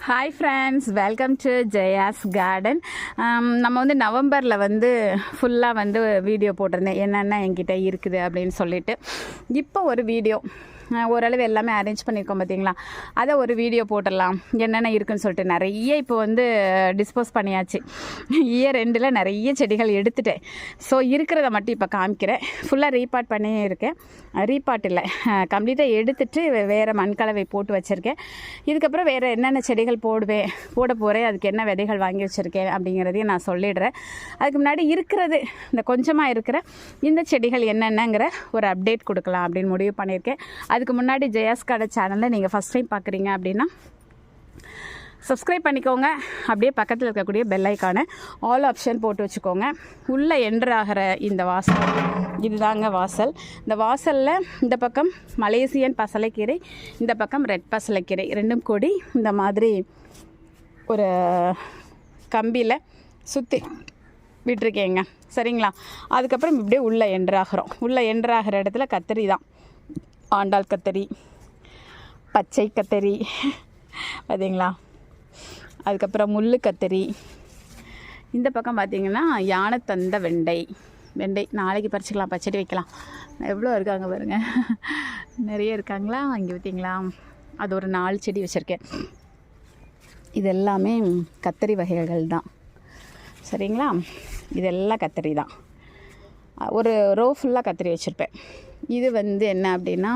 Hi friends, welcome to Jaya's garden. நம்ம வந்து நவம்பரில் வந்து ஃபுல்லாக வந்து வீடியோ போட்டிருந்தேன் என்னென்ன என்கிட்ட இருக்குது அப்படின்னு சொல்லிட்டு. இப்போ ஒரு வீடியோ ஓரளவு எல்லாமே அரேஞ்ச் பண்ணியிருக்கோம் பார்த்தீங்களா, அதை ஒரு வீடியோ போட்டுடலாம் என்னென்ன இருக்குதுன்னு சொல்லிட்டு. நிறைய இப்போ வந்து டிஸ்போஸ் பண்ணியாச்சு. இயர் ரெண்டில் நிறைய செடிகள் எடுத்துட்டேன். ஸோ இருக்கிறத மட்டும் இப்போ காமிக்கிறேன். ஃபுல்லாக ரீபாட் பண்ணி இருக்கேன். ரீபாட் இல்லை, கம்ப்ளீட்டாக எடுத்துட்டு வேறு மண்கலவை போட்டு வச்சுருக்கேன். இதுக்கப்புறம் வேறு என்னென்ன செடிகள் போட போகிறேன், அதுக்கு என்ன விதைகள் வாங்கி வச்சுருக்கேன் அப்படிங்கிறதையும் நான் சொல்லிடுறேன். அதுக்கு முன்னாடி இருக்கிறது இந்த கொஞ்சமாக இருக்கிற இந்த செடிகள் என்னென்னங்கிற ஒரு அப்டேட் கொடுக்கலாம் அப்படின்னு முடிவு பண்ணியிருக்கேன். அதுக்கு முன்னாடி ஜெயாஸ் கார்டன் சேனலில் நீங்கள் ஃபஸ்ட் டைம் பார்க்குறீங்க அப்படின்னா சப்ஸ்கிரைப் பண்ணிக்கோங்க. அப்படியே பக்கத்தில் இருக்கக்கூடிய பெல் ஐக்கானை ஆல் ஆப்ஷன் போட்டு வச்சுக்கோங்க. உள்ளே என்ட்ரு ஆகிற இந்த வாசல் இதுதாங்க வாசல். இந்த வாசலில் இந்த பக்கம் மலேசியன் பசலைக்கீரை, இந்த பக்கம் ரெட் பசலைக்கீரை ரெண்டும் கொடி இந்த மாதிரி ஒரு கம்பியில் சுற்றி விட்டுருக்கேங்க. சரிங்களா? அதுக்கப்புறம் இப்படியே உள்ளே என்ட்ராகிறோம். உள்ளே என்ட்ராகிற இடத்துல கத்திரி தான், ஆண்டாள் கத்தரி, பச்சை கத்தரி பார்த்தீங்களா, அதுக்கப்புறம் முள்ளு கத்தரி. இந்த பக்கம் பார்த்திங்கன்னா யானைத்தந்த வெண்டை நாளைக்கு பறிச்சிக்கலாம், பச்சடி வைக்கலாம். எவ்வளோ இருக்காங்க பாருங்கள், நிறைய இருக்காங்களா. இங்கே பார்த்தீங்களா, அது ஒரு 4 செடி வச்சுருக்கேன். இது எல்லாமே கத்தரி வகைகள் தான். சரிங்களா? இதெல்லாம் கத்தரி தான். ஒரு ரோ ஃபுல்லாக கத்திரி வச்சுருப்பேன். இது வந்து என்ன அப்படின்னா,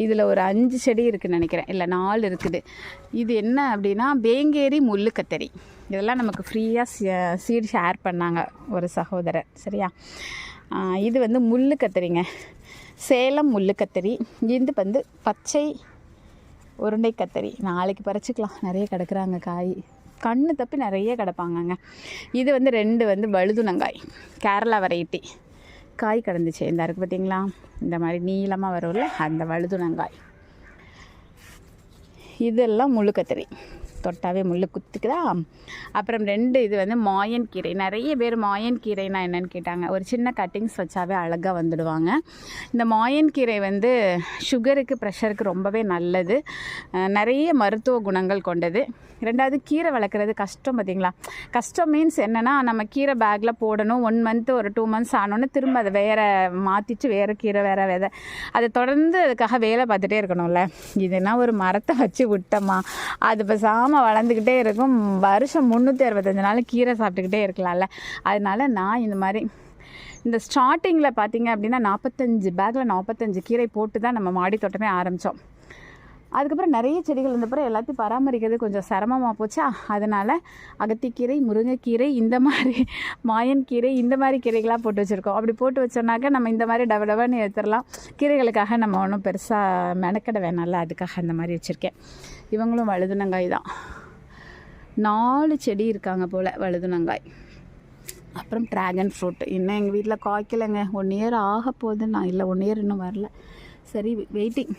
இதில் ஒரு 5 செடி இருக்குதுன்னு நினைக்கிறேன், இல்லை 4 இருக்குது. இது என்ன அப்படின்னா வேங்கேரி முள்ளு கத்தரி. இதெல்லாம் நமக்கு ஃப்ரீயாக சீட் ஷேர் பண்ணாங்க ஒரு சகோதரர். சரியா? இது வந்து முள்ளு கத்தரிங்க, சேலம் முள்ளு கத்தரி. இது வந்து பச்சை உருண்டை கத்தரி. நாளைக்கு பறிச்சிக்கலாம், நிறைய கிடக்குறாங்க காய், கண்ணு தப்பி நிறைய கிடப்பாங்கங்க. இது வந்து 2 வந்து வழுதுணங்காய், கேரளா வெரைட்டி. காய் கிடந்துச்சு இந்த இருக்குது பார்த்திங்களா, இந்த மாதிரி நீளமாக வரும்ல, அந்த வழுதுணங்காய். இதெல்லாம் முள்ளு கத்தரி, தொட்டாவே முள் குத்துக்குதா. அப்புறம் 2 இது வந்து மாயன் கீரை. நிறைய பேர் மாயன் கீரைனா என்னென்னு கேட்டாங்க. ஒரு சின்ன கட்டிங்ஸ் வச்சாவே அழகாக வந்துடுவாங்க. இந்த மாயன் கீரை வந்து சுகருக்கு, ப்ரெஷருக்கு ரொம்பவே நல்லது, நிறைய மருத்துவ குணங்கள் கொண்டது. 2வது கீரை வளர்க்குறது கஷ்டம் பார்த்திங்களா. கஷ்டம் மீன்ஸ் என்னென்னா, நம்ம கீரை பேக்கில் போடணும், 1 மந்த்து ஒரு 2 மந்த்ஸ் ஆனோன்னு திரும்ப அதை வேறு மாற்றிட்டு வேறு கீரை வேறு விதை, அதை தொடர்ந்து அதுக்காக வேலை பார்த்துட்டே இருக்கணும்ல. இதுனா ஒரு மரத்தை வச்சு விட்டோமா, அது இப்போ வளர்ந்துக்கிட்டே இருக்கும். வருஷம் 365 நாள் கீரை சாப்பிட்டுக்கிட்டே இருக்கலாம்ல. அதனால நான் இந்த மாதிரி இந்த ஸ்டார்டிங்கில் பார்த்திங்க அப்படின்னா 45 பேக்கில் 45 கீரை போட்டு தான் நம்ம மாடி தோட்டமே ஆரம்பித்தோம். அதுக்கப்புறம் நிறைய செடிகள் இருந்தப்பறம் எல்லாத்தையும் பராமரிக்கிறது கொஞ்சம் சிரமமாக போச்சா. அதனால் அகத்திக்கீரை, முருங்கைக்கீரை, இந்த மாதிரி மாயன் கீரை, இந்த மாதிரி கீரைகளாக போட்டு வச்சுருக்கோம். அப்படி போட்டு வச்சோன்னாக்க நம்ம இந்த மாதிரி டபடபன்னு எடுத்துடலாம். கீரைகளுக்காக நம்ம ஒன்றும் பெருசாக மெனக்கட வேணாம்ல, அதுக்காக அந்த மாதிரி வச்சுருக்கேன். இவங்களும் வழுதுணங்காய் தான். 4 செடி இருக்காங்க போல் வழுதுணங்காய். அப்புறம் ட்ராகன் ஃப்ரூட் இன்னும் எங்கள் வீட்டில் காய்க்கலைங்க. 1 இயர் ஆக போகுது. நான் இல்லை 1 இயர் இன்னும் வரல. சரி, வெயிட்டிங்,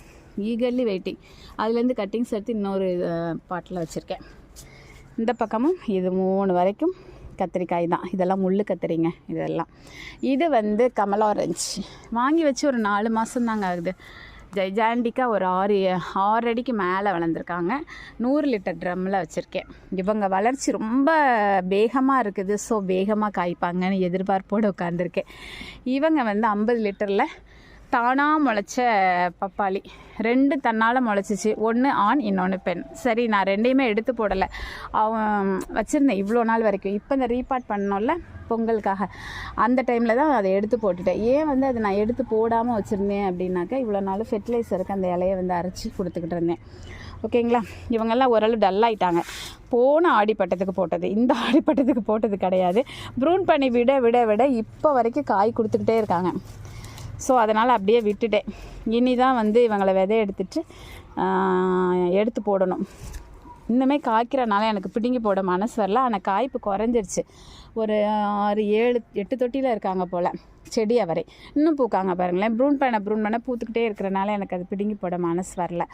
ஈகர்லி வெயிட்டிங். அதுலேருந்து கட்டிங்ஸ் எடுத்து இன்னொரு பாட்டில் வச்சுருக்கேன். இந்த பக்கமும் இது 3 வரைக்கும் கத்திரிக்காய் தான். இதெல்லாம் முள்ளு கத்திரிங்க இதெல்லாம். இது வந்து கமல் ஆரஞ்ச் வாங்கி வச்சு ஒரு 4 மாதம் தாங்க ஆகுது. ஜைஜாண்டிக்காக ஒரு 6 அடிக்கு மேலே வளர்ந்துருக்காங்க. 100 லிட்டர் ட்ரம்மில் வச்சுருக்கேன். இவங்க வளர்ச்சி ரொம்ப வேகமாக இருக்குது. ஸோ வேகமாக காய்ப்பாங்கன்னு எதிர்பார்ப்போடு உட்காந்துருக்கேன். இவங்க வந்து 50 லிட்டரில் தானாக முளைச்ச பப்பாளி 2 தன்னால் முளைச்சிச்சு. 1 ஆண், இன்னொன்று பெண். சரி, நான் 2யுமே எடுத்து போடலை, அவன் வச்சுருந்தேன் இவ்வளோ நாள் வரைக்கும். இப்போ இந்த ரீபாட் பண்ணோம்ல பொங்கலுக்காக, அந்த டைமில் தான் அதை எடுத்து போட்டுட்டேன். ஏன் வந்து அதை நான் எடுத்து போடாமல் வச்சுருந்தேன் அப்படின்னாக்கா, இவ்வளோ நாள் ஃபெர்டிலைசருக்கு அந்த இலையை வந்து அரைச்சி கொடுத்துக்கிட்டு இருந்தேன். ஓகேங்களா? இவங்கெல்லாம் ஓரளவு டல்லாகிட்டாங்க. போன ஆடிப்பட்டத்துக்கு போட்டது, இந்த ஆடிப்பட்டத்துக்கு போட்டது கிடையாது. ப்ரூன் பண்ணி விட விட விட இப்போ வரைக்கும் காய் கொடுத்துக்கிட்டே இருக்காங்க. ஸோ அதனால் அப்படியே விட்டுட்டேன். இனி தான் வந்து இவங்களை விதை எடுத்து போடணும். இன்னுமே காய்க்கிறனால எனக்கு பிடுங்கி போட மனசு வரல. ஆனால் காய்ப்பு குறைஞ்சிருச்சு. ஒரு 6, 7, 8 தொட்டியில் இருக்காங்க போல் செடி அவரை. இன்னும் பூக்காங்க பாருங்களேன். ப்ரூன் பண்ண பூத்துக்கிட்டே இருக்கிறனால எனக்கு அது பிடுங்கி போட மனசு வரல.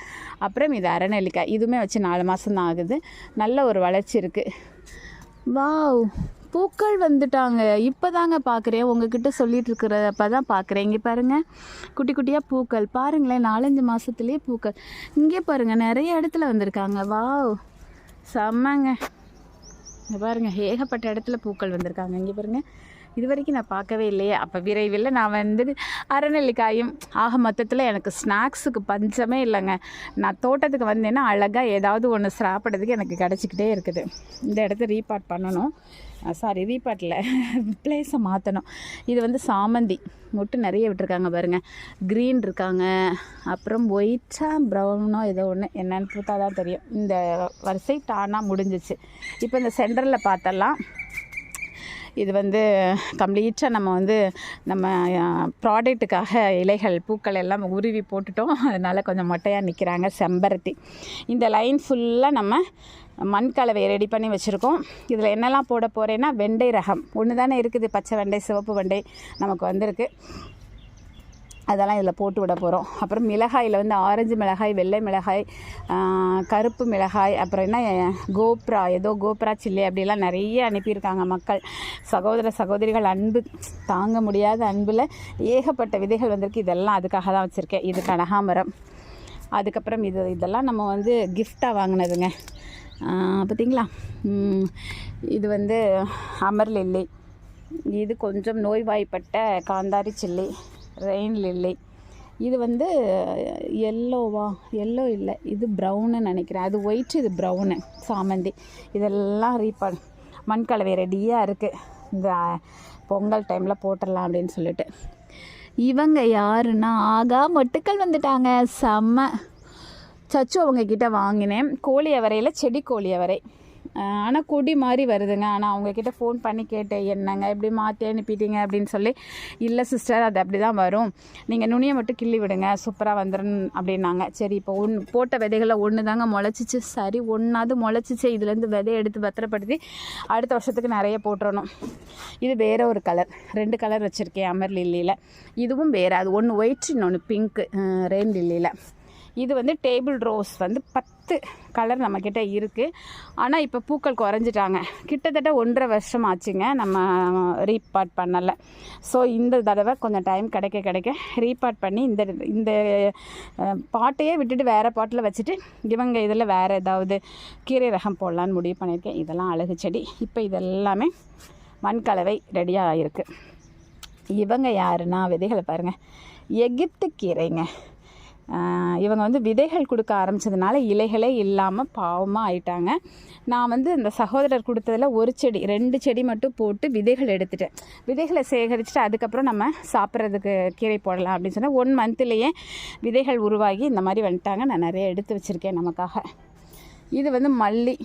அப்புறம் இது அரைநெல்லிக்காய். இதுவுமே வச்சு 4 மாதம் தான் ஆகுது. நல்ல ஒரு வளர்ச்சி இருக்குது. வாவ், பூக்கள் வந்துட்டாங்க. இப்போ தாங்க பார்க்குறேன், உங்ககிட்ட சொல்லிகிட்டு இருக்கிறப்ப தான் பார்க்குறேன். இங்கே பாருங்கள், குட்டி குட்டியாக பூக்கள் பாருங்களேன். 4-5 மாதத்துலேயே பூக்கள். இங்கே பாருங்கள், நிறைய இடத்துல வந்திருக்காங்க. வாவ், செம்மங்க. இங்கே பாருங்கள், ஏகப்பட்ட இடத்துல பூக்கள் வந்திருக்காங்க. இங்கே பாருங்கள், இது வரைக்கும் நான் பார்க்கவே இல்லையே. அப்போ விரைவில் நான் வந்து அரைநெல்லிக்காயும் ஆக மொத்தத்தில் எனக்கு ஸ்நாக்ஸுக்கு பஞ்சமே இல்லைங்க. நான் தோட்டத்துக்கு வந்தேன்னா அழகாக ஏதாவது ஒன்று சாப்பிட்றதுக்கு எனக்கு கிடச்சிக்கிட்டே இருக்குது. இந்த இடத்த ரீபார்ட் பண்ணணும், ரீபார்ட்டில் பிளேஸை மாற்றணும். இது வந்து சாமந்தி மொட்டு நிறைய விட்டுருக்காங்க பாருங்கள். க்ரீன் இருக்காங்க, அப்புறம் ஒயிட்டாக ப்ரௌனோ ஏதோ ஒன்று, என்னென்னு பூத்தா தான் தெரியும். இந்த வரிசை டானாக முடிஞ்சிச்சு. இப்போ இந்த சென்டரில் பார்த்தலாம், இது வந்து கம்ப்ளீட்டாக நம்ம ப்ராடக்ட்டுக்காக இலைகள் பூக்கள் எல்லாம் உருவி போட்டுட்டோம். அதனால் கொஞ்சம் மொட்டையாக நிற்கிறாங்க. செம்பருத்தி இந்த லைன் ஃபுல்லாக நம்ம மண் கலவையை ரெடி பண்ணி வச்சுருக்கோம். இதில் என்னெல்லாம் போட போகிறேன்னா, வெண்டை ரகம் ஒன்று தானே இருக்குது, பச்சை வெண்டை சிவப்பு வெண்டை நமக்கு வந்திருக்கு. அதெல்லாம் இதில் போட்டு விட போகிறோம். அப்புறம் மிளகாயில் வந்து ஆரஞ்சு மிளகாய், வெள்ளை மிளகாய், கருப்பு மிளகாய், அப்புறம் என்ன கோப்ரா சில்லி அப்படிலாம் நிறைய அனுப்பியிருக்காங்க மக்கள். சகோதரிகள் அன்பு தாங்க முடியாத அன்பில் ஏகப்பட்ட விதைகள் வந்திருக்கு. இதெல்லாம் அதுக்காக தான் வச்சுருக்கேன். இது கனகாமரம். அதுக்கப்புறம் இதெல்லாம் நம்ம வந்து கிஃப்டாக வாங்கினதுங்க. பார்த்திங்களா, இது வந்து அமர் லில்லி. இது கொஞ்சம் நோய்வாய்ப்பட்ட காந்தாரி சில்லி, ரெயின் லில்லி. இது வந்து எல்லோ இல்லை, இது ப்ரௌன்னு நினைக்கிறேன். அது ஒயிட்டு, இது ப்ரௌனு சாமந்தி. இதெல்லாம் மண்கலவை ரெடியாக இருக்குது. இந்த பொங்கல் டைமில் போட்டுடலாம் அப்படின்னு சொல்லிட்டு. இவங்க யாருன்னா, மொட்டுக்கள் வந்துட்டாங்க. செம்ம சச்சு அவங்கக்கிட்ட வாங்கினேன். கோழி அவரையில் செடி கோழி அவரை, ஆனால் கொடி மாதிரி வருதுங்க. ஆனால் அவங்கக்கிட்ட ஃபோன் பண்ணி கேட்டேன், என்னங்க இப்படி மாற்றி அனுப்பிட்டீங்க அப்படின்னு சொல்லி. இல்லை சிஸ்டர், அது அப்படி தான் வரும், நீங்கள் நுனியை மட்டும் கிள்ளி விடுங்க, சூப்பராக வந்துடும் அப்படின்னாங்க. சரி, இப்போ போட்ட விதைகளை ஒன்று தாங்க முளைச்சிச்சு. சரி, ஒன்றாவது முளைச்சிச்சு. இதுலேருந்து விதையை எடுத்து பத்திரப்படுத்தி அடுத்த வருஷத்துக்கு நிறைய போட்டுறணும். இது வேறு ஒரு கலர், 2 கலர் வச்சுருக்கேன் அமர் லில்லியில். இதுவும் வேறு, அது ஒன்று ஒயிட், இன்னொன்று பிங்க்கு ரெயின் லில்லியில். இது வந்து டேபிள் ரோஸ் வந்து 10 கலர் நம்மக்கிட்ட இருக்குது. ஆனால் இப்போ பூக்கள் குறைஞ்சிட்டாங்க. கிட்டத்தட்ட 1.5 வருஷம் ஆச்சுங்க நம்ம ரீபார்ட் பண்ணலை. ஸோ இந்த தடவை கொஞ்சம் டைம் கிடைக்க ரீபார்ட் பண்ணி இந்த பாட்டையே விட்டுட்டு வேறு பாட்டில் வச்சுட்டு இவங்க இதில் வேறு ஏதாவது கீரை ரகம் போடலான்னு முடிவு பண்ணியிருக்கேன். இதெல்லாம் அழகு செடி. இப்போ இதெல்லாமே மண்கலவை ரெடியாக ஆகிருக்கு. இவங்க யாருன்னா, விதைகளை பாருங்கள், எகிப்து கீரைங்க. இவங்க வந்து விதைகள் கொடுக்க ஆரம்பித்ததுனால இலைகளே இல்லாமல் பாவமாக ஆயிட்டாங்க. நான் வந்து இந்த சகோதரர் கொடுத்ததில் 1 செடி 2 செடி மட்டும் போட்டு விதைகள் எடுத்துட்டேன். விதைகளை சேகரிச்சுட்டு அதுக்கப்புறம் நம்ம சாப்பிட்றதுக்கு கீரை போடலாம் அப்படின்னு சொன்னால் 1 மந்த்லேயே விதைகள் உருவாகி இந்த மாதிரி வந்துட்டாங்க. நான் நிறைய எடுத்து வச்சுருக்கேன் நமக்காக. இது வந்து மல்லி.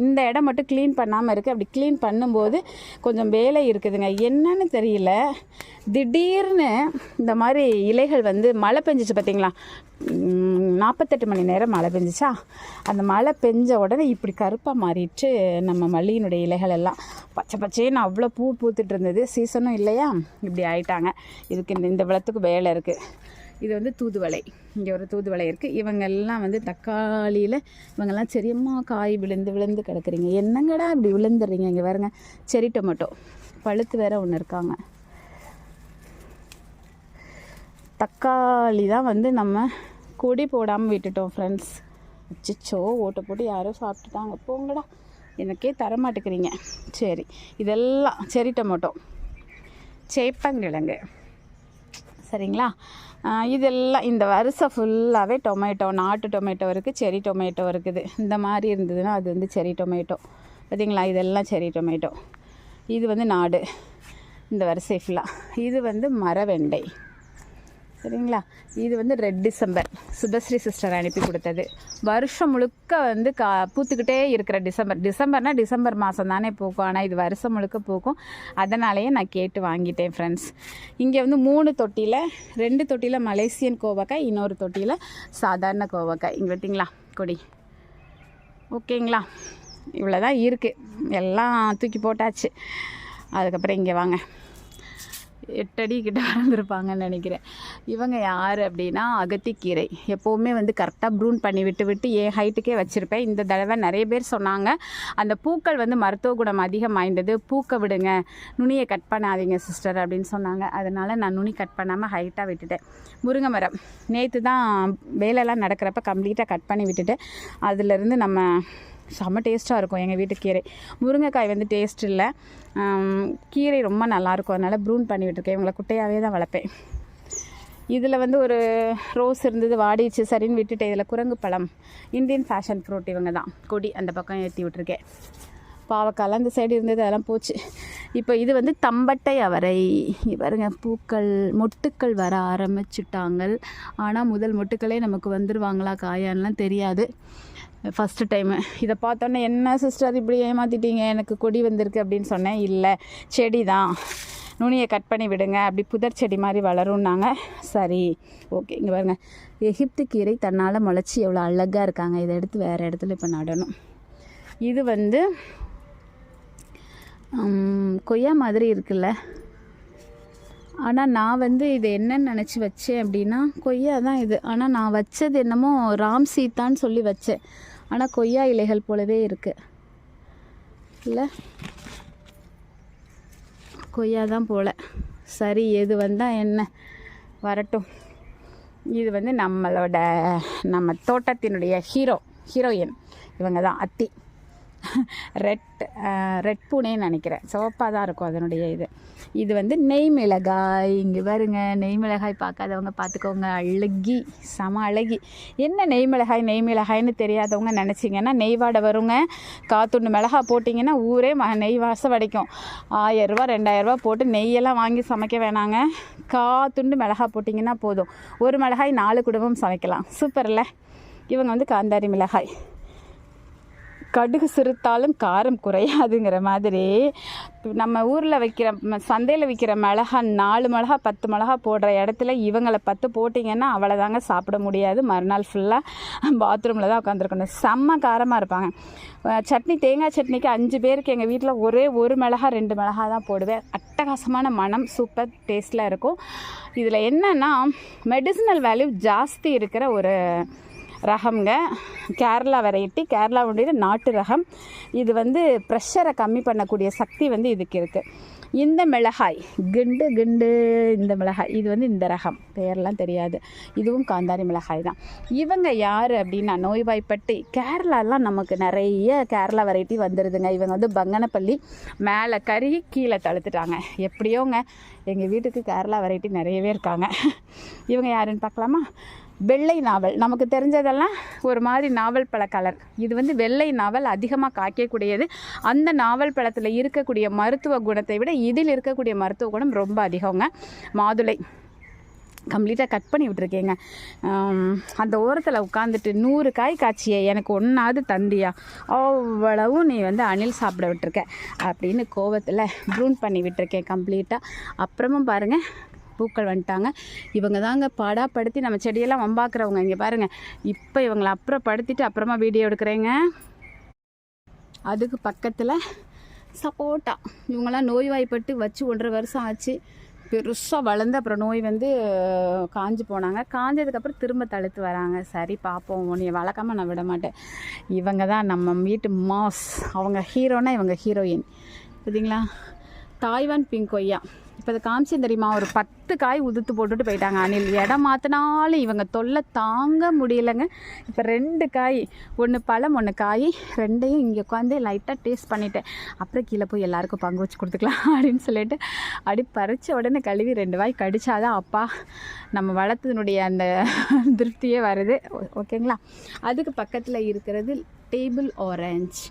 இந்த இடம் மட்டும் க்ளீன் பண்ணாமல் இருக்குது. அப்படி க்ளீன் பண்ணும்போது கொஞ்சம் வேலை இருக்குதுங்க. என்னன்னு தெரியல, திடீர்னு இந்த மாதிரி இலைகள் வந்து மழை பெஞ்சிச்சு பார்த்திங்களா, 48 மணி நேரம் மழை பெஞ்சிச்சா. அந்த மழை பெஞ்ச உடனே இப்படி கருப்பாக மாறிட்டு நம்ம மல்லியினுடைய இலைகள் எல்லாம் பச்சைன்னு அவ்வளோ பூத்துட்டு இருந்தது. சீசனும் இல்லையா, இப்படி ஆயிட்டாங்க. இதுக்கு இந்த விளத்துக்கு வேலை இருக்குது. இது வந்து தூதுவளை. இங்கே ஒரு தூதுவளை இருக்குது. இவங்கெல்லாம் வந்து தக்காளியில் இவங்கெல்லாம் செரியம்மா காய் விழுந்து கிடக்குறீங்க, என்னங்கடா இப்படி விழுந்துடுறீங்க. இங்கே பாருங்க, செரி டொமேட்டோ பழுத்து வேற ஒன்று இருக்காங்க. தக்காளி தான் வந்து நம்ம கொடி போடாமல் விட்டுட்டோம் ஃப்ரெண்ட்ஸ். அச்சிச்சோ, ஓட்டை போட்டு யாரோ சாப்பிட்டுட்டாங்க. போங்கடா, எனக்கே தரமாட்டேங்கிறீங்க. சரி, இதெல்லாம் செரி டொமேட்டோ, சேப்பங்கிழங்கு, சரிங்களா. இதெல்லாம் இந்த வரிசை ஃபுல்லாகவே டொமேட்டோ, நாட்டு டொமேட்டோ இருக்குது, செரி டொமேட்டோ இருக்குது. இந்த மாதிரி இருந்ததுன்னா அது வந்து செரி டொமேட்டோ. பார்த்திங்களா, இதெல்லாம் செரி டொமேட்டோ. இது வந்து நாடு, இந்த வரிசை ஃபுல்லாக. இது வந்து மரவெண்டை, சரிங்களா. இது வந்து ரெட் டிசம்பர், சுபஸ்ரீ சிஸ்டர் அனுப்பி கொடுத்தது. வருஷம் முழுக்க வந்து பூத்துக்கிட்டே இருக்கிற டிசம்பர்னால் டிசம்பர் மாதம் தானே பூக்கும், ஆனால் இது வருஷம் முழுக்க பூக்கும். அதனாலேயே நான் கேட்டு வாங்கிட்டேன் ஃப்ரெண்ட்ஸ். இங்கே வந்து 3 தொட்டியில் 2 தொட்டியில் மலேசியன் கோவக்காய், இன்னொரு தொட்டியில் சாதாரண கோவக்காய். இங்கே பார்த்தீங்களா கொடி, ஓகேங்களா. இவ்வளோ தான் இருக்குது, எல்லாம் தூக்கி போட்டாச்சு. அதுக்கப்புறம் இங்கே வாங்க, 8 அடி கிட்ட வளர்ந்துருப்பாங்கன்னு நினைக்கிறேன். இவங்க யார் அப்படின்னா, அகத்திக்கீரை. எப்போவுமே வந்து கரெக்டாக ப்ரூன் பண்ணி விட்டு என் ஹைட்டுக்கே வச்சுருப்பேன். இந்த தடவை நிறைய பேர் சொன்னாங்க, அந்த பூக்கள் வந்து மருத்துவ குணம் அதிகம் வாய்ந்தது, பூக்க விடுங்க, நுனியை கட் பண்ணாதீங்க சிஸ்டர் அப்படின்னு சொன்னாங்க. அதனால் நான் நுனி கட் பண்ணாமல் ஹைட்டாக விட்டுட்டேன். முருங்கை மரம் நேற்று தான் வேலையெல்லாம் நடக்கிறப்ப கம்ப்ளீட்டாக கட் பண்ணி விட்டுட்டேன். அதிலேருந்து நம்ம செம்ம டேஸ்ட்டாக இருக்கும் எங்கள் வீட்டு கீரை. முருங்கைக்காய் வந்து டேஸ்ட் இல்லை, கீரை ரொம்ப நல்லாயிருக்கும். அதனால் ப்ரூன் பண்ணி விட்டுருக்கேன். இவங்களை குட்டையாகவே தான் வளர்ப்பேன். இதில் வந்து ஒரு ரோஸ் இருந்தது, வாடிச்சு, சரின்னு விட்டுட்டேன். இதில் குரங்கு பழம், இந்தியன் ஃபேஷன் ஃப்ரூட் இவங்க தான், கொடி அந்த பக்கம் ஏற்றி விட்டுருக்கேன். பாவக்காய் அந்த சைடு இருந்தது, அதெல்லாம் போச்சு. இப்போ இது வந்து தம்பட்டை அவரை. பாருங்க, பூக்கள் மொட்டுக்கள் வர ஆரம்பிச்சுட்டாங்க. ஆனால் முதல் மொட்டுக்களே நமக்கு வந்துடுவாங்களா காயான்லாம் தெரியாது. ஃபஸ்ட்டு டைமு இதை பார்த்தோன்னே, என்ன சிஸ்டர் இப்படி ஏமாற்றிட்டீங்க, எனக்கு கொடி வந்திருக்கு அப்படின்னு சொன்னேன். இல்லை, செடி தான், நுனியை கட் பண்ணி விடுங்க, அப்படி புதர் செடி மாதிரி வளரும்னாங்க. சரி ஓகே. இங்கே பாருங்கள், எகிப்து கீரை தன்னால் முளைச்சி எவ்வளோ அழகாக இருக்காங்க. இதை எடுத்து வேறு இடத்துல இப்போ நடணும். இது வந்து கொய்யா மாதிரி இருக்குல்ல, ஆனால் நான் வந்து இது என்னன்னு நினச்சி வச்சேன் அப்படின்னா, கொய்யா தான் இது. ஆனால் நான் வச்சது என்னமோ ராம் சீத்தான்னு சொல்லி வச்சேன். ஆனால் கொய்யா இலைகள் போலவே இருக்குது இல்லை, கொய்யா தான் போல். சரி, எது வந்தால் என்ன, வரட்டும். இது வந்து நம்ம தோட்டத்தினுடைய ஹீரோயின் இவங்க தான், அத்தி. ரெட் பூனேன்னு நினைக்கிறேன், சிவப்பாக தான் இருக்கும் அதனுடைய இது வந்து நெய் மிளகாய். இங்கே பாருங்க, நெய் மிளகாய் பார்க்காதவங்க பார்த்துக்கோங்க, அழகி, செம அழகி. என்ன நெய் மிளகாய்னு தெரியாதவங்க நினச்சிங்கன்னா, நெய் வாடை வருங்க. காத்துண்டு மிளகாய் போட்டிங்கன்னா ஊரே நெய் வாசம் வடைக்கும். 1000 ரூபா 2000 ரூபா போட்டு நெய்யெல்லாம் வாங்கி சமைக்க வேணாங்க. காத்துண்டு மிளகாய் போட்டிங்கன்னா போதும், ஒரு மிளகாய் 4 குடும்பம் சமைக்கலாம். சூப்பர்ல. இவங்க வந்து காந்தாரி மிளகாய். கடுகு சிறுத்தாலும் காரம் குறையாதுங்கிற மாதிரி, நம்ம ஊரில் வைக்கிற சந்தையில் விற்கிற மிளகா 4 மிளகா 10 மிளகா போடுற இடத்துல இவங்களை 10 போட்டிங்கன்னா அவ்வளோதாங்க, சாப்பிட முடியாது. மறுநாள் ஃபுல்லாக பாத்ரூமில் தான் உட்காந்துருக்கணும். செம்ம காரமாக இருப்பாங்க. சட்னி, தேங்காய் சட்னிக்கு 5 பேருக்கு எங்கள் வீட்டில் ஒரே 1 மிளகா 2 மிளகா தான் போடுவேன். அட்டகாசமான மனம், சூப்பர் டேஸ்ட்டில் இருக்கும். இதில் என்னென்னா, மெடிசினல் வேல்யூ ஜாஸ்தி இருக்கிற ஒரு ரகம்ங்க, கேரளா வெரைட்டி, கேரளாவுடைய நாட்டு ரகம். இது வந்து ப்ரெஷரை கம்மி பண்ணக்கூடிய சக்தி வந்து இதுக்கு இருக்குது. இந்த மிளகாய் கிண்டு இந்த மிளகாய், இது வந்து இந்த ரகம், பேரெலாம் தெரியாது. இதுவும் காந்தாரி மிளகாய் தான். இவங்க யார் அப்படின்னா, நோய்வாய்ப்பட்டு கேரளாலாம் நமக்கு நிறைய கேரளா வெரைட்டி வந்துடுதுங்க. இவங்க வந்து பங்கனப்பள்ளி, மேலே கருகி கீழே தழுத்துட்டாங்க. எப்படியோங்க, எங்கள் வீட்டுக்கு கேரளா வெரைட்டி நிறையவே இருக்காங்க. இவங்க யாருன்னு பார்க்கலாமா? வெள்ளை நாவல், நமக்கு தெரிஞ்சதெல்லாம் ஒரு மாதிரி நாவல் பழ கலர். இது வந்து வெள்ளை நாவல், அதிகமாக காய்க்கக்கூடியது. அந்த நாவல் பழத்தில் இருக்கக்கூடிய மருத்துவ குணத்தை விட இதில் இருக்கக்கூடிய மருத்துவ குணம் ரொம்ப அதிகங்க. மாதுளை கம்ப்ளீட்டாக கட் பண்ணி விட்டுருக்கேங்க. அந்த ஓரத்தில் உட்காந்துட்டு 100 காய் காய்ச்சியே, எனக்கு ஒன்றாவது தந்தியா, அவ்வளவும் நீ வந்து அணில் சாப்பிட விட்டுருக்க அப்படின்னு கோவத்தில் ப்ரூன் பண்ணி விட்டுருக்கேன் கம்ப்ளீட்டாக. அப்புறமும் பாருங்கள், பூக்கள் வந்துட்டாங்க. இவங்க தாங்க பாடாப்படுத்தி நம்ம செடியெல்லாம் வம்பாக்குறவங்க. இங்கே பாருங்கள், இப்போ இவங்களை அப்புறப்படுத்திட்டு அப்புறமா வீடியோ எடுக்கிறேங்க. அதுக்கு பக்கத்தில் சப்போட்டா. இவங்களாம் நோய்வாய்ப்பட்டு வச்சு 1.5 வருஷம் ஆச்சு. பெருசாக வளர்ந்து அப்புறம் நோய் வந்து காஞ்சு போனாங்க. காஞ்சதுக்கப்புறம் திரும்ப தழுத்து வராங்க. சரி பார்ப்போம், உன்னை வளர்க்காமல் நான் விட மாட்டேன். இவங்க தான் நம்ம வீட்டு மாஸ். அவங்க ஹீரோனா இவங்க ஹீரோயின். பார்த்தீங்களா, தாய்வான் பிங்க் கொய்யா. இப்போ அதை காமிச்சு தெரியுமா, ஒரு 10 காய் உதுத்து போட்டுட்டு போயிட்டாங்க அணில். இடம் மாற்றினாலும் இவங்க தொல்லை தாங்க முடியலைங்க. இப்போ 2 காய், 1 பழம் 1 காய், 2ஐயும் இங்கே உட்காந்து லைட்டாக டேஸ்ட் பண்ணிட்டேன். அப்புறம் கீழே போய் எல்லாருக்கும் பங்கு வச்சு கொடுத்துக்கலாம் அப்படின்னு சொல்லிட்டு அப்படி பறித்த உடனே கழுவி 2 வாய் கடிச்சாதான் அப்பா நம்ம வளர்த்ததுனுடைய அந்த திருப்தியே வருது. ஓகேங்களா. அதுக்கு பக்கத்தில் இருக்கிறது டேபிள் ஆரஞ்சு.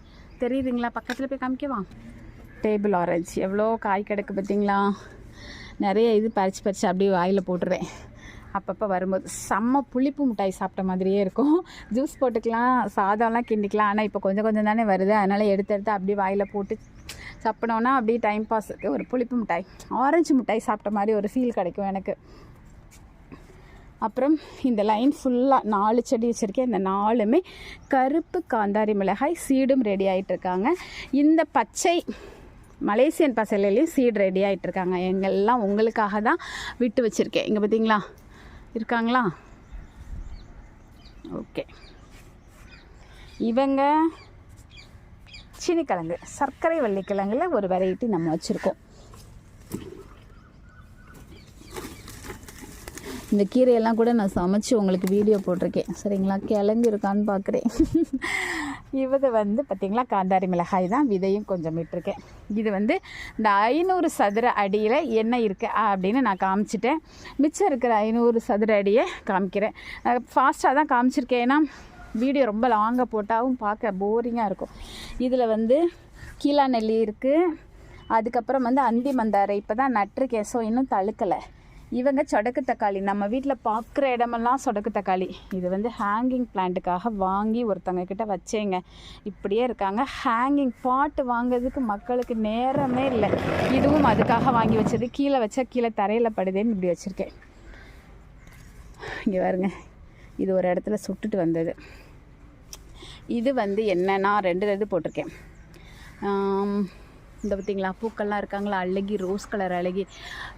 தெரியுதுங்களா, பக்கத்தில் போய் காமிக்கவா? டேபிள் ஆரஞ்சு எவ்வளோ காய் கிடக்கு பார்த்தீங்களா. நிறைய இது பறித்து அப்படியே வாயில் போட்டுருவேன். அப்பப்போ வரும்போது செம்ம புளிப்பு மிட்டாய் சாப்பிட்ட மாதிரியே இருக்கும். ஜூஸ் போட்டுக்கலாம், சாதம்லாம் கிண்டிக்கலாம். ஆனால் இப்போ கொஞ்சம் கொஞ்சம் தானே வருது, அதனால் எடுத்து அப்படியே வாயில் போட்டு சாப்பிடோன்னா அப்படியே டைம் பாஸுக்கு ஒரு புளிப்பு மிட்டாய், ஆரஞ்சு மிட்டாய் சாப்பிட்ட மாதிரி ஒரு ஃபீல் கிடைக்கும் எனக்கு. அப்புறம் இந்த லைன் ஃபுல்லாக 4 செடி வச்சுருக்கேன். இந்த 4மே கருப்பு காந்தாரி மிளகாய், சீடும் ரெடி ஆகிட்டுருக்காங்க. இந்த பச்சை மலேசியன் பசலையிலையும் சீடு ரெடி ஆகிட்டுருக்காங்க. எங்கெல்லாம் உங்களுக்காக தான் விட்டு வச்சுருக்கேன். இங்கே பார்த்தீங்களா இருக்காங்களா? ஓகே. இவங்க சீனிக்கிழங்கு, சர்க்கரை வள்ளிக்கிழங்குல ஒரு வெரைட்டி நம்ம வச்சுருக்கோம். இந்த கீரையெல்லாம் கூட நான் சமைச்சு உங்களுக்கு வீடியோ போட்டிருக்கேன். சரிங்களா, கிழங்கு இருக்கான்னு பார்க்குறேன். இது வந்து பார்த்திங்களா காந்தாரி மிளகாய் தான், விதையும் கொஞ்சம் விட்டுருக்கேன். இது வந்து இந்த 500 சதுர அடியில் என்ன இருக்குது அப்படின்னு நான் காமிச்சிட்டேன். மிச்சம் இருக்கிற 500 சதுர அடியை காமிக்கிறேன். ஃபாஸ்ட்டாக தான் காமிச்சிருக்கேன், ஏன்னா வீடியோ ரொம்ப லாங்காக போட்டாலும் பார்க்க போரிங்காக இருக்கும். இதில் வந்து கீழா நெல்லி இருக்குது, அதுக்கப்புறம் வந்து அந்தி மந்தாரை இப்போ தான் நட்டிருக்கேன், ஸோ இன்னும் தழுக்கலை. இவங்க சொடக்கு தக்காளி, நம்ம வீட்டில் பார்க்குற இடமெல்லாம் சொடக்கு தக்காளி. இது வந்து ஹேங்கிங் பிளான்ட்டுக்காக வாங்கி ஒருத்தங்க கிட்ட வச்சேங்க, இப்படியே இருக்காங்க. ஹேங்கிங் பாட்டு வாங்கிறதுக்கு மக்களுக்கு நேரமே இல்லை. இதுவும் அதுக்காக வாங்கி வச்சது, கீழே வச்சா கீழே தரையில் படுதேன்னு இப்படி வச்சுருக்கேன். இங்கே பாருங்க, இது ஒரு இடத்துல சுட்டுட்டு வந்தது. இது வந்து என்னன்னா 2 இது போட்டிருக்கேன். இந்த பார்த்திங்களா பூக்கள்லாம் இருக்காங்களா, அழகி ரோஸ் கலர் அழகி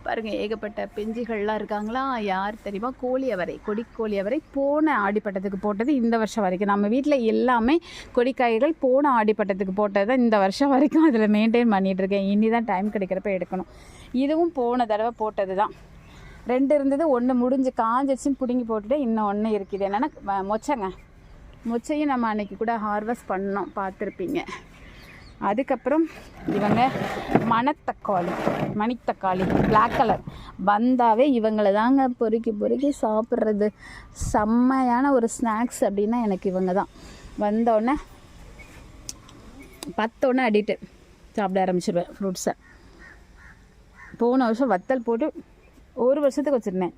பாருங்கள், ஏகப்பட்ட பெஞ்சிகள்லாம் இருக்காங்களா. யார் தெரியுமா, கோழி அவரை, கொடிக்கோழி அவரை போன ஆடிப்பட்டத்துக்கு போட்டது இந்த வருஷம் வரைக்கும். நம்ம வீட்டில் எல்லாமே கொடிக்காய்கள் போன ஆடிப்பட்டத்துக்கு போட்டது தான் இந்த வருஷம் வரைக்கும் அதில் மெயின்டைன் பண்ணிகிட்ருக்கேன். இனி தான் டைம் கிடைக்கிறப்ப எடுக்கணும். இதுவும் போன தடவை போட்டது தான். 2 இருந்தது, 1 முடிஞ்சு காஞ்சிச்சின்னு பிடுங்கி போட்டுட்டு இன்னும் 1 இருக்குது. என்னென்னா மொச்சைங்க, மொச்சையும் நம்ம அன்றைக்கி கூட ஹார்வெஸ்ட் பண்ணோம், பார்த்துருப்பீங்க. அதுக்கப்புறம் இவங்க மணித்தக்காளி பிளாக் கலர் வந்தாவே இவங்களை தாங்க பொறுக்கி சாப்பிட்றது. செம்மையான ஒரு ஸ்நாக்ஸ் அப்படின்னா எனக்கு இவங்க தான். வந்தோடனே பத்தோடனே அடிட்டு சாப்பிட ஆரம்பிச்சிடுவேன் ஃப்ரூட்ஸை. போன வருஷம் வத்தல் போட்டு 1 வருஷத்துக்கு வச்சுருந்தேன்,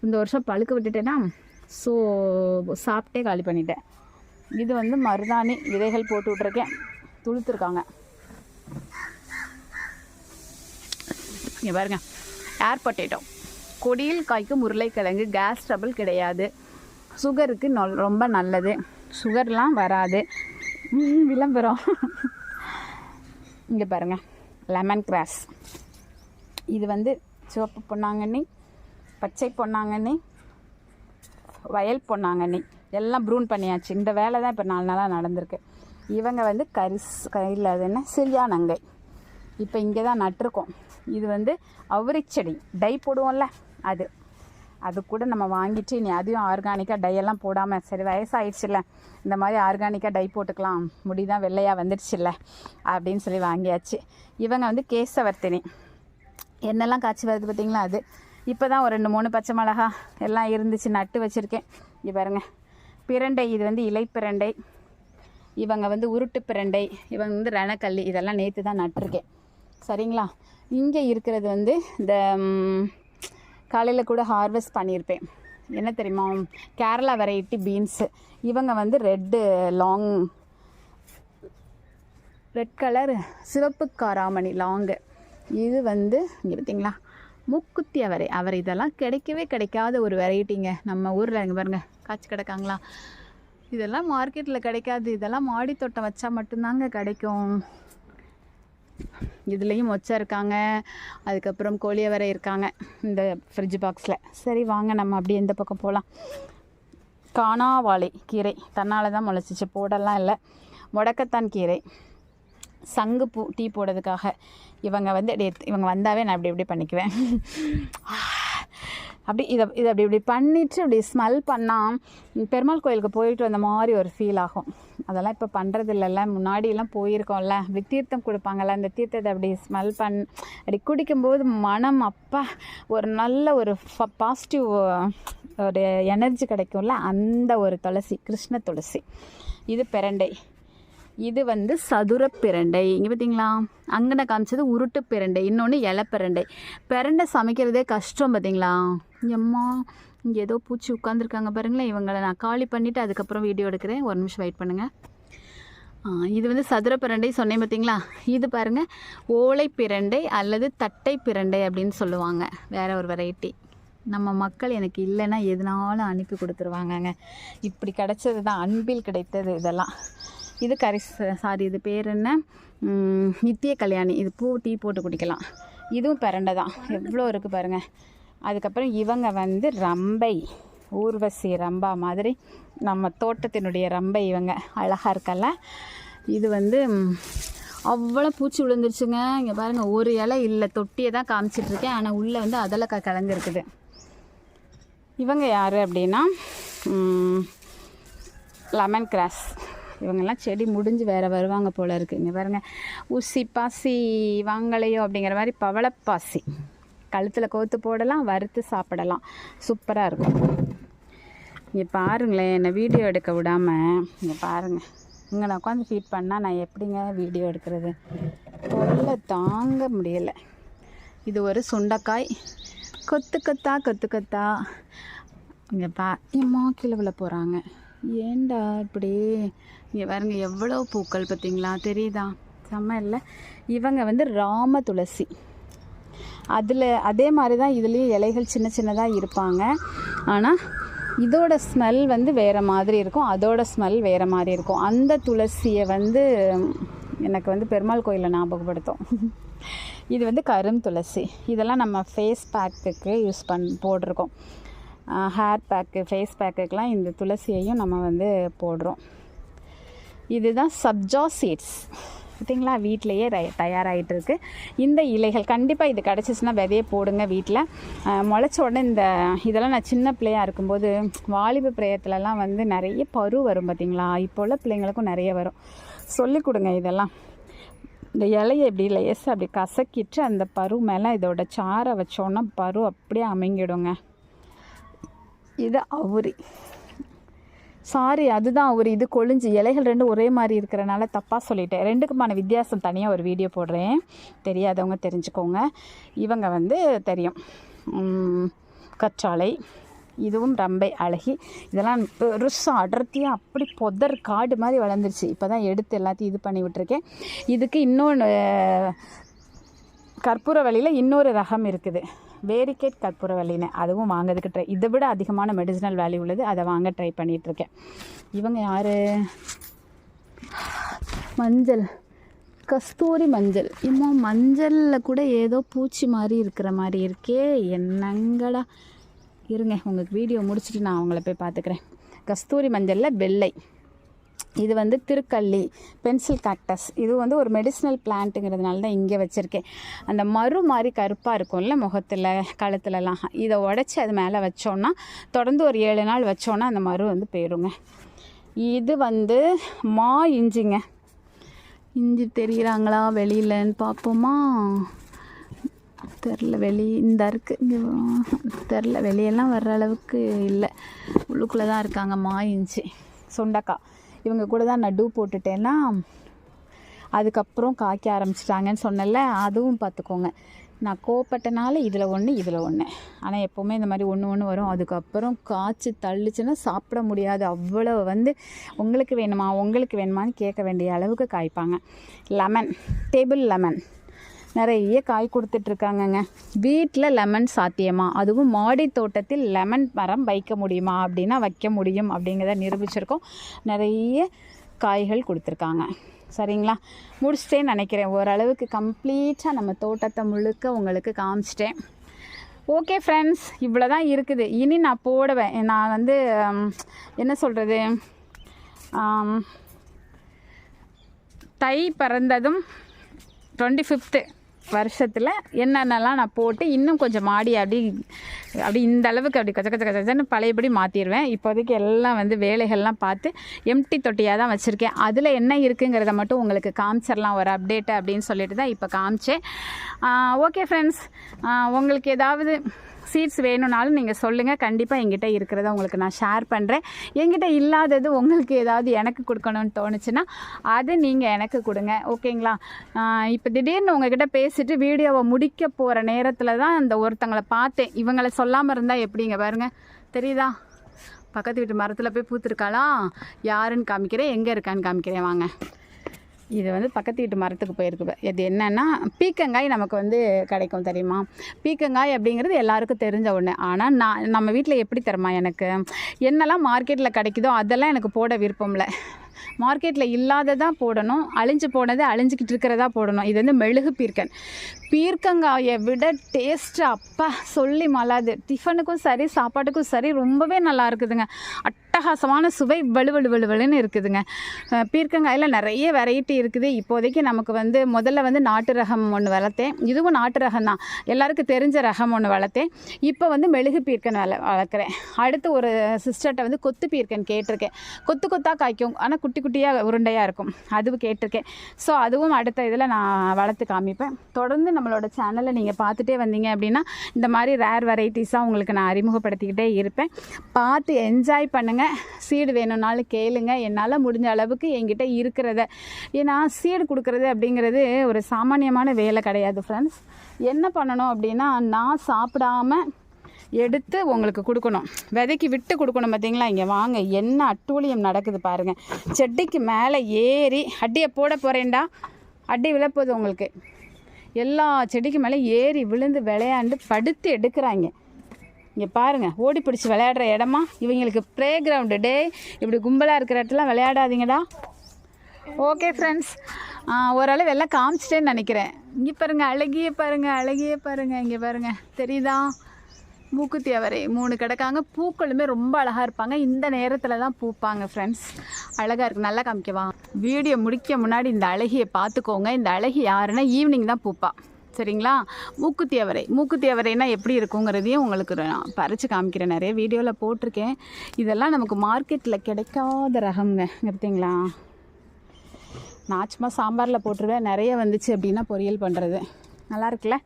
இந்த வருஷம் பழுக்க விட்டுட்டேன்னா ஸோ சாப்பிட்டே காலி பண்ணிட்டேன். இது வந்து மருதாணி விதைகள் போட்டு விட்ருக்கேன், துளுத்துருக்காங்க. இங்கே பாருங்க, ஏர் பொட்டேட்டோ, கொடியில் காய்க்கும் உருளைக்கிழங்கு, கேஸ் ட்ரபிள் கிடையாது, சுகருக்கு ரொம்ப நல்லது, சுகர்லாம் வராது. விளம்பரம். இங்கே பாருங்கள், லெமன் கிராஸ். இது வந்து சிவப்பு பொன்னாங்கண்ணி, பச்சை பொன்னாங்கண்ணி, வயல் பொன்னாங்கண்ணி எல்லாம் ப்ரூன் பண்ணியாச்சு. இந்த வேலை தான் இப்போ 4 நாளாக நடந்திருக்கு. இவங்க வந்து கையில் அது என்ன சிறியானங்கை, இப்போ இங்கே தான் நட்டிருக்கோம். இது வந்து அவரைச்செடி, டை போடுவோம்ல அது கூட நம்ம வாங்கிட்டு இனி அதையும் ஆர்கானிக்காக டையெல்லாம் போடாமல், சரி வயசாகிடுச்சுல்ல, இந்த மாதிரி ஆர்கானிக்காக டை போட்டுக்கலாம், முடி தான் வெள்ளையாக வந்துடுச்சுல்ல அப்படின்னு சொல்லி வாங்கியாச்சு. இவங்க வந்து கேசவர்த்தினி, என்னெல்லாம் காய்ச்சி வருது பார்த்திங்களா, அது இப்போ தான் ஒரு 2-3 பச்சை மிளகா எல்லாம் இருந்துச்சு, நட்டு வச்சுருக்கேன். இங்கே பாருங்கள், பிரண்டை, இது வந்து இலை பிரண்டை. இவங்க வந்து உருட்டு பிரண்டை, இவங்க வந்து ரணக்கல்லி, இதெல்லாம் நேற்று தான் நட்டிருக்கேன். சரிங்களா. இங்கே இருக்கிறது வந்து இந்த காலையில் கூட ஹார்வெஸ்ட் பண்ணியிருப்பேன், என்ன தெரியுமா, கேரளா வெரைட்டி பீன்ஸு. இவங்க வந்து ரெட் கலர் சிவப்பு காராமணி லாங்கு. இது வந்து இங்கே பார்த்திங்களா மூக்குத்தி அவரை இதெல்லாம் கிடைக்காத ஒரு வெரைட்டிங்க நம்ம ஊரில். இங்கே பாருங்கள் காய்ச்சி கிடக்காங்களா, இதெல்லாம் மார்க்கெட்டில் கிடைக்காது, இதெல்லாம் மாடி தோட்டம் வச்சா மட்டும்தாங்க கிடைக்கும். இதுலேயும் மொச்சை இருக்காங்க, அதுக்கப்புறம் கோழியவரை இருக்காங்க இந்த ஃப்ரிட்ஜ் பாக்ஸில். சரி வாங்க நம்ம அப்படியே எந்த பக்கம் போகலாம். காணாவாழை கீரை தன்னால் தான் முளைச்சிச்சு, போடலாம் இல்லை. முடக்கத்தான் கீரை, சங்குப்பூ டீ போடுறதுக்காக. இவங்க வந்து இவங்க வந்தாவே நான் இப்படி பண்ணிக்குவேன். அப்படி இதை அப்படி பண்ணிவிட்டு அப்படி ஸ்மெல் பண்ணால் பெருமாள் கோயிலுக்கு போயிட்டு வந்த மாதிரி ஒரு ஃபீல் ஆகும். அதெல்லாம் இப்போ பண்ணுறது இல்லைல்ல, முன்னாடியெல்லாம் போயிருக்கோம்ல, அப்படி தீர்த்தம் கொடுப்பாங்கள்ல, அந்த தீர்த்தத்தை அப்படி ஸ்மெல் அப்படி குடிக்கும்போது மனம் அப்பா ஒரு நல்ல ஒரு பாசிட்டிவ் ஒரு எனர்ஜி கிடைக்கும்ல, அந்த ஒரு துளசி, கிருஷ்ண துளசி. இது பிரண்டை, இது வந்து சதுர பிரண்டை. இங்கே பார்த்தீங்களா, அங்கே காமிச்சது உருட்டு பிரண்டை, இன்னொன்று இலை பிரண்டை. பிரண்டை சமைக்கிறதே கஷ்டம் பார்த்தீங்களா. எம்மா இங்கே ஏதோ பூச்சி உட்காந்துருக்காங்க பாருங்களேன். இவங்களை நான் காலி பண்ணிவிட்டு அதுக்கப்புறம் வீடியோ எடுக்கிறேன், 1 நிமிஷம் வெயிட் பண்ணுங்கள். இது வந்து சதுர பிரண்டை சொன்னேன் பார்த்தீங்களா. இது பாருங்கள் ஓலை பிரண்டை அல்லது தட்டை பிரண்டை அப்படின்னு சொல்லுவாங்க, வேறு ஒரு வெரைட்டி. நம்ம மக்கள் எனக்கு இல்லைன்னா எதுனாலும் அனுப்பி கொடுத்துருவாங்கங்க. இப்படி கிடைச்சது தான், அன்பில் கிடைத்தது இதெல்லாம். இது இது பேர் என்ன, நித்திய கல்யாணி. இது பூ டீ போட்டு குடிக்கலாம். இதுவும் பிரண்டை தான், எவ்வளோ இருக்குது பாருங்கள். அதுக்கப்புறம் இவங்க வந்து ரம்பை, ஊர்வசி ரம்பா மாதிரி நம்ம தோட்டத்தினுடைய ரம்பை. இவங்க அழகாக இருக்கல்ல. இது வந்து அவ்வளோ பூச்சி விழுந்துருச்சுங்க. இங்கே பாருங்கள், ஒரு இலை இல்லை, தொட்டியை தான் காமிச்சிட்ருக்கேன், ஆனால் உள்ளே வந்து அதலக்காய் கிழங்கு இருக்குது. இவங்க யார் அப்படின்னா லெமன் கிராஸ். இவங்கெல்லாம் செடி முடிஞ்சு வேறு வருவாங்க போல் இருக்குது. இங்கே பாருங்கள், ஊசி பாசி வாங்கலையோ அப்படிங்கிற மாதிரி பவளப்பாசி கழுத்தில் கோத்து போடலாம், வறுத்து சாப்பிடலாம், சூப்பராக இருக்கும். இங்கே பாருங்களேன், என்னை வீடியோ எடுக்க விடாமல் இங்கே பாருங்கள். இங்கே நான் உட்காந்து ஃபீட் பண்ணால் நான் எப்படிங்க வீடியோ எடுக்கிறது, தொல்லை தாங்க முடியலை. இது ஒரு சுண்டைக்காய், கொத்து கொத்தா கொத்து கொத்தா. இங்கே எம்மா கீழே விழ போகிறாங்க, ஏண்டா இப்படி. இங்கே பாருங்க எவ்வளோ பூக்கள் பார்த்தீங்களா, தெரியுதா, செம்ம இல்லை. இவங்க வந்து ராம துளசி, அதில் அதே மாதிரி தான் இதுலேயும் இலைகள் சின்ன சின்னதாக இருப்பாங்க. ஆனால் இதோட ஸ்மெல் வந்து வேறு மாதிரி இருக்கும், அதோட ஸ்மெல் வேறு மாதிரி இருக்கும். அந்த துளசியை வந்து எனக்கு வந்து பெருமாள் கோயிலில் ஞாபகப்படுத்தும். இது வந்து கரும் துளசி. இதெல்லாம் நம்ம ஃபேஸ் பேக்குக்கு யூஸ் போட்டிருக்கோம். ஹேர் பேக்கு, ஃபேஸ் பேக்குக்கெலாம் இந்த துளசியையும் நம்ம வந்து போடுறோம். இதுதான் சப்ஜா சீட்ஸ் பார்த்தீங்களா, வீட்டிலையே தயாராகிட்டு இருக்குது. இந்த இலைகள் கண்டிப்பாக இது கிடச்சிச்சின்னா விதையே போடுங்க வீட்டில். முளைச்ச உடனே இதெல்லாம் நான் சின்ன பிள்ளையாக இருக்கும்போது வாலிப பிரயத்துலலாம் வந்து நிறைய பரு வரும் பார்த்தீங்களா, இப்போ உள்ள பிள்ளைங்களுக்கும் நிறைய வரும். சொல்லிக் கொடுங்க இதெல்லாம். இந்த இலையை இப்படி லேசாக அப்படி கசக்கிட்டு அந்த பரு மேலே இதோட சாரை வச்சோன்னா பரு அப்படியே அமைங்கிடுங்க. இது அவுரி, சாரி அதுதான் அவுரி, இது கொழிஞ்சி. இலைகள் ரெண்டும் ஒரே மாதிரி இருக்கிறனால தப்பாக சொல்லிட்டேன். ரெண்டுக்குமான வித்தியாசம் தனியாக ஒரு வீடியோ போடுறேன், தெரியாதவங்க தெரிஞ்சுக்கோங்க. இவங்க வந்து தெரியும், கற்றாழை, இதுவும் ரம்பை அழகி. இதெல்லாம் பெருசாக அடர்த்தியாக அப்படி பொதர் காடு மாதிரி வளர்ந்துருச்சு. இப்போ தான் எடுத்து எல்லாத்தையும் இது பண்ணி விட்டுருக்கேன். இதுக்கு இன்னொன்று கற்பூரவள்ளியில் இன்னொரு ரகம் இருக்குது, வேரிகேட் கற்பூரவள்ளின்னு, அதுவும் வாங்கிறதுக்கு இதை விட அதிகமான மெடிசினல் வேல்யூ உள்ளது, அதை வாங்க ட்ரை பண்ணிகிட்ருக்கேன். இவங்க யார், மஞ்சள், கஸ்தூரி மஞ்சள். இன்னும் மஞ்சளில் கூட ஏதோ பூச்சி மாதிரி இருக்கிற மாதிரி இருக்கே, என்னங்கடா. இருங்க, உங்களுக்கு வீடியோ முடிச்சுட்டு நான் அவங்கள போய் பார்த்துக்கிறேன். கஸ்தூரி மஞ்சளில் வெள்ளை. இது வந்து திருக்கள்ளி, பென்சில் கேக்டஸ். இது வந்து ஒரு மெடிசினல் பிளான்ட்டுங்கிறதுனால தான் இங்கே வச்சுருக்கேன். அந்த மறு மாதிரி கருப்பாக இருக்கும்ல முகத்தில் கழுத்துலலாம், இதை உடச்சி அது மேலே வச்சோன்னா தொடர்ந்து ஒரு 7 நாள் வச்சோன்னா அந்த மறு வந்து போயிடுங்க. இது வந்து இஞ்சிங்க. இஞ்சி தெரிகிறாங்களா வெளியிலன்னு பார்ப்போமா, தெரில, இந்த இருக்குது இங்கே தெரில, வெளியெல்லாம் வர்ற அளவுக்கு இல்லை, உள்ளுக்குள்ளே தான் இருக்காங்க. இஞ்சி, சுண்டக்காய், இவங்க கூட தான் நடு போட்டுட்டேன்னா அதுக்கப்புறம் காய்க்க ஆரம்பிச்சிட்டாங்கன்னு சொன்னல, அதுவும் பார்த்துக்கோங்க. நான் கோப்பட்டனால இதில் ஒன்று இதில் ஒன்று, ஆனால் எப்போவுமே இந்த மாதிரி ஒன்று வரும். அதுக்கப்புறம் காய்ச்சி தள்ளிச்சுன்னா சாப்பிட முடியாது, அவ்வளோ வந்து உங்களுக்கு வேணுமான்னு கேட்க வேண்டிய அளவுக்கு காய்ப்பாங்க. லெமன், டேபிள் லெமன் நிறைய காய் கொடுத்துட்ருக்காங்கங்க. வீட்டில் லெமன் சாத்தியமா, அதுவும் மாடி தோட்டத்தில் லெமன் மரம் வைக்க முடியுமா அப்படின்னா வைக்க முடியும் அப்படிங்கிறத நிரூபிச்சிருக்கோம். நிறைய காய்கள் கொடுத்துருக்காங்க. சரிங்களா, முடிச்சிட்டேன்னு நினைக்கிறேன். ஓரளவுக்கு கம்ப்ளீட்டாக நம்ம தோட்டத்தை முழுக்க உங்களுக்கு காமிச்சிட்டேன். ஓகே ஃப்ரெண்ட்ஸ், இவ்வளோ தான் இருக்குது. இனி நான் போடுவேன். நான் வந்து என்ன சொல்கிறது, தை பிறந்ததும் 25th வருஷத்தில் என்னென்னலாம் நான் போட்டு இன்னும் கொஞ்சம் மாடி அப்படி இந்த அளவுக்கு அப்படி கச்சன்னு பழையபடி மாற்றிடுவேன். இப்போதைக்கு எல்லாம் வந்து வேலைகள்லாம் பார்த்து எம்டி தொட்டியாக தான் வச்சுருக்கேன். அதில் என்ன இருக்குங்கிறத மட்டும் உங்களுக்கு காமிச்சிடலாம் ஒரு அப்டேட்டு அப்படின்னு சொல்லிட்டு தான் இப்போ காமிச்சேன். ஓகே ஃப்ரெண்ட்ஸ், உங்களுக்கு ஏதாவது சீட்ஸ் வேணும்னாலும் நீங்கள் சொல்லுங்கள், கண்டிப்பாக எங்கிட்ட இருக்கிறத உங்களுக்கு நான் ஷேர் பண்ணுறேன். எங்கிட்ட இல்லாதது உங்களுக்கு ஏதாவது எனக்கு கொடுக்கணும்னு தோணுச்சுன்னா அது நீங்கள் எனக்கு கொடுங்க, ஓகேங்களா. இப்போ திடீர்னு உங்ககிட்ட பேசிட்டு வீடியோவை முடிக்க போகிற நேரத்தில் தான் இந்த ஒருத்தங்களை பார்த்தேன். இவங்களை சொல்லாமல் இருந்தால் எப்படிங்க பாருங்கள், தெரியுதா, பக்கத்து வீட்டு மரத்தில் போய் பூத்துருக்காளா, யாருன்னு காமிக்கிறேன், எங்கே இருக்கான்னு காமிக்கிறேன் வாங்க. இது வந்து பக்கத்து வீட்டு மரத்துக்கு போயிருக்கு. இது என்னென்னா பீக்கங்காய் நமக்கு வந்து கிடைக்கும் தெரியுமா. பீக்கங்காய் அப்படிங்கிறது எல்லாருக்கும் தெரிஞ்ச ஒன்று. ஆனால் நம்ம வீட்டில் எப்படி தருமா, எனக்கு என்னெல்லாம் மார்க்கெட்டில் கிடைக்குதோ அதெல்லாம் எனக்கு போட விருப்பம் இல்லை. மார்க்கெட்டில் இல்லாததாக போடணும், அழிஞ்சு போனதை அழிஞ்சிக்கிட்டு இருக்கிறதா போடணும். இது வந்து மெழுகு பீர்க்கங்காயை விட டேஸ்ட்டு அப்பா சொல்லி மலாது. டிஃபனுக்கும் சரி சாப்பாட்டுக்கும் சரி ரொம்பவே நல்லா இருக்குதுங்க. அட்டகாசமான சுவை, வலுவலுன்னு இருக்குதுங்க. பீர்க்கங்காயில் நிறைய வெரைட்டி இருக்குது. இப்போதைக்கு நமக்கு வந்து முதல்ல வந்து நாட்டு ரகம் ஒன்று வளர்த்தேன். இதுவும் நாட்டு ரகம் தான், எல்லாருக்கும் தெரிஞ்ச ரகம் ஒன்று வளர்த்தேன். இப்போ வந்து மெழுகு பீர்க்கன் வளர்க்குறேன். அடுத்து ஒரு சிஸ்டர்கிட்ட வந்து கொத்து பீர்க்கன் கேட்டிருக்கேன். கொத்து கொத்தாக காய்க்கும், ஆனால் குட்டி குட்டியாக உருண்டையாக இருக்கும், அதுவும் கேட்டிருக்கேன். ஸோ அதுவும் அடுத்த இதில் நான் வளர்த்து காமிப்பேன். தொடர்ந்து நம்மளோட சேனலை நீங்கள் பார்த்துட்டே வந்தீங்க அப்படின்னா இந்த மாதிரி ரேர் வெரைட்டிஸாக உங்களுக்கு நான் அறிமுகப்படுத்திக்கிட்டே இருப்பேன். பார்த்து என்ஜாய் பண்ணுங்கள். சீடு வேணும்னாலும் கேளுங்க, என்னால் முடிஞ்ச அளவுக்கு என்கிட்ட இருக்கிறத. ஏன்னா சீடு கொடுக்குறது அப்படிங்கிறது ஒரு சாமானியமான வேலை கிடையாது ஃப்ரெண்ட்ஸ். என்ன பண்ணணும் அப்படின்னா, நான் சாப்பிடாம எடுத்து உங்களுக்கு கொடுக்கணும், விதைக்கு விட்டு கொடுக்கணும். பார்த்தீங்களா, இங்கே வாங்க, என்ன அட்டூழியம் நடக்குது பாருங்கள். செடிக்கு மேலே ஏறி அடியை போட போகிறேன்டா, அடி விழப்போகுது உங்களுக்கு. எல்லா செடிக்கு மேலே ஏறி விழுந்து விளையாண்டு படுத்து எடுக்கிறாங்க. இங்கே பாருங்கள், ஓடி பிடிச்சி விளையாடுற இடமா இவங்களுக்கு ப்ளே கிரவுண்டு. டே, இப்படி கும்பலாக இருக்கிற இடத்துல விளையாடாதீங்கடா. ஓகே ஃப்ரெண்ட்ஸ், ஓரளவு எல்லாம் காமிச்சிட்டேன்னு நினைக்கிறேன். இங்கே பாருங்கள், அழகிய பாருங்கள். இங்கே பாருங்கள், தெரியுதா? மூக்குத்தி அவரை 3 கிடக்காங்க. பூக்களுமே ரொம்ப அழகாக இருப்பாங்க. இந்த நேரத்தில் தான் பூப்பாங்க ஃப்ரெண்ட்ஸ். அழகாக இருக்குது. நல்லா காமிக்கவா? வீடியோ முடிக்க முன்னாடி இந்த அழகியை பார்த்துக்கோங்க. இந்த அழகி யாருன்னா ஈவினிங் தான் பூப்பா, சரிங்களா? மூக்குத்தி அவரைனா எப்படி இருக்குங்கிறதையும் உங்களுக்கு நான் பறித்து காமிக்கிறேன். நிறைய வீடியோவில் போட்டிருக்கேன். இதெல்லாம் நமக்கு மார்க்கெட்டில் கிடைக்காத ரகம்ங்க. பார்த்தீங்களா, நான் சும்மா சாம்பாரில் போட்டுருவேன். நிறைய வந்துச்சு அப்படின்னா பொரியல் பண்ணுறது. நல்லா இருக்குல்ல?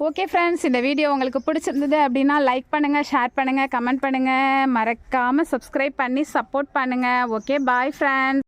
ஓகே ஃப்ரெண்ட்ஸ், இந்த வீடியோ உங்களுக்கு பிடிச்சிருந்தது அப்படின்னா லைக் பண்ணுங்கள், ஷேர் பண்ணுங்கள், கமெண்ட் பண்ணுங்கள், மறக்காமல் சப்ஸ்கிரைப் பண்ணி சப்போர்ட் பண்ணுங்கள். Okay, bye friends.